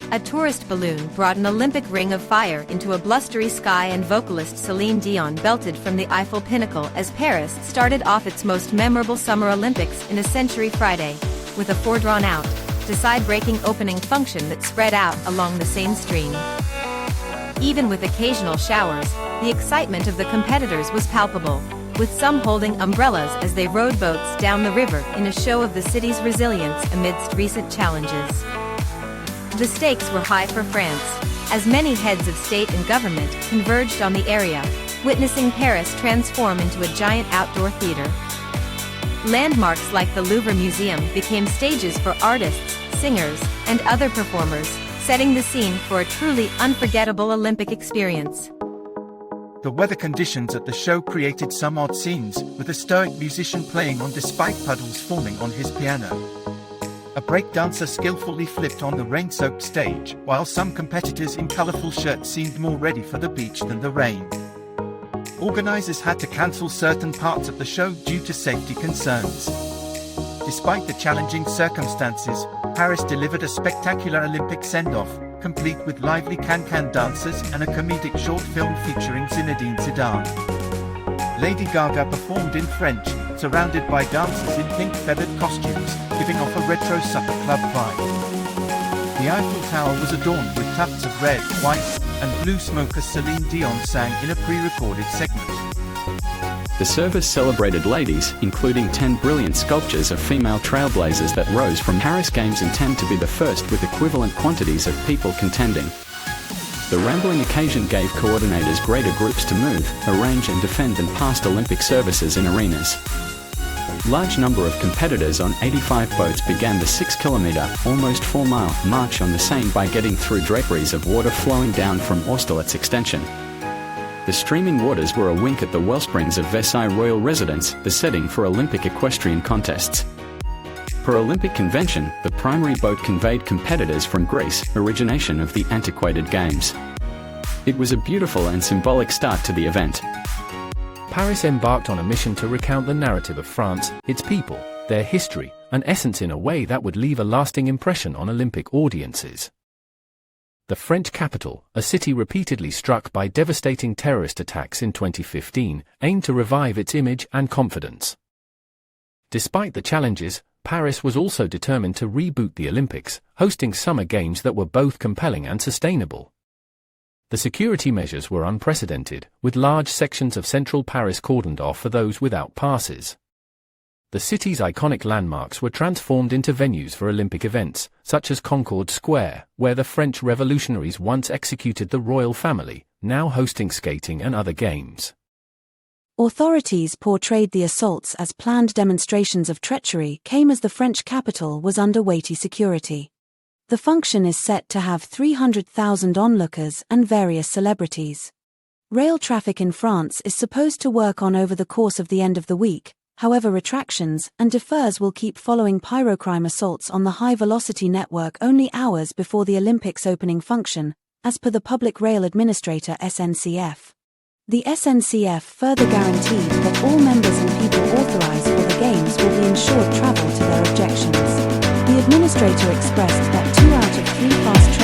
A tourist balloon brought an Olympic ring of fire into a blustery sky, and vocalist Celine Dion belted from the Eiffel pinnacle as Paris started off its most memorable Summer Olympics in a century Friday, with a foredrawn-out, decide-breaking opening function that spread out along the Seine stream. Even with occasional showers, the excitement of the competitors was palpable, with some holding umbrellas as they rowed boats down the river in a show of the city's resilience amidst recent challenges. The stakes were high for France, as many heads of state and government converged on the area, witnessing Paris transform into a giant outdoor theater. Landmarks like the Louvre Museum became stages for artists, singers, and other performers, setting the scene for a truly unforgettable Olympic experience. The weather conditions at the show created some odd scenes, with a stoic musician playing on despite puddles forming on his piano. A breakdancer skillfully flipped on the rain-soaked stage, while some competitors in colorful shirts seemed more ready for the beach than the rain. Organizers had to cancel certain parts of the show due to safety concerns. Despite the challenging circumstances, Paris delivered a spectacular Olympic send-off, complete with lively can-can dancers and a comedic short film featuring Zinedine Zidane. Lady Gaga performed in French, surrounded by dancers in pink feathered costumes, giving off a retro supper club vibe. The Eiffel Tower was adorned with tufts of red, white, and blue smoke as Celine Dion sang in a pre-recorded segment. The service celebrated ladies, including 10 brilliant sculptures of female trailblazers that rose from Paris Games intend to be the first with equivalent quantities of people contending. The rambling occasion gave coordinators greater groups to move, arrange and defend than past Olympic services in arenas. Large number of competitors on 85 boats began the 6-kilometer, almost 4-mile, march on the Seine by getting through draperies of water flowing down from Austerlitz extension. The streaming waters were a wink at the wellsprings of Versailles royal residence, the setting for Olympic equestrian contests. Per Olympic convention, the primary boat conveyed competitors from Greece, origination of the antiquated games. It was a beautiful and symbolic start to the event. Paris embarked on a mission to recount the narrative of France, its people, their history, and essence in a way that would leave a lasting impression on Olympic audiences. The French capital, a city repeatedly struck by devastating terrorist attacks in 2015, aimed to revive its image and confidence. Despite the challenges, Paris was also determined to reboot the Olympics, hosting summer games that were both compelling and sustainable. The security measures were unprecedented, with large sections of central Paris cordoned off for those without passes. The city's iconic landmarks were transformed into venues for Olympic events, such as Concorde Square, where the French revolutionaries once executed the royal family, now hosting skating and other games. Authorities portrayed the assaults as planned demonstrations of treachery came as the French capital was under weighty security. The function is set to have 300,000 onlookers and various celebrities. Rail traffic in France is supposed to work on over the course of the end of the week, however retractions and deferrals will keep following pyrocrime assaults on the high-velocity network only hours before the Olympics opening function, as per the Public Rail Administrator SNCF. The SNCF further guaranteed that all members and people authorized for the Games will be ensured travel to their objections. The administrator expressed that 2 out of 3 fast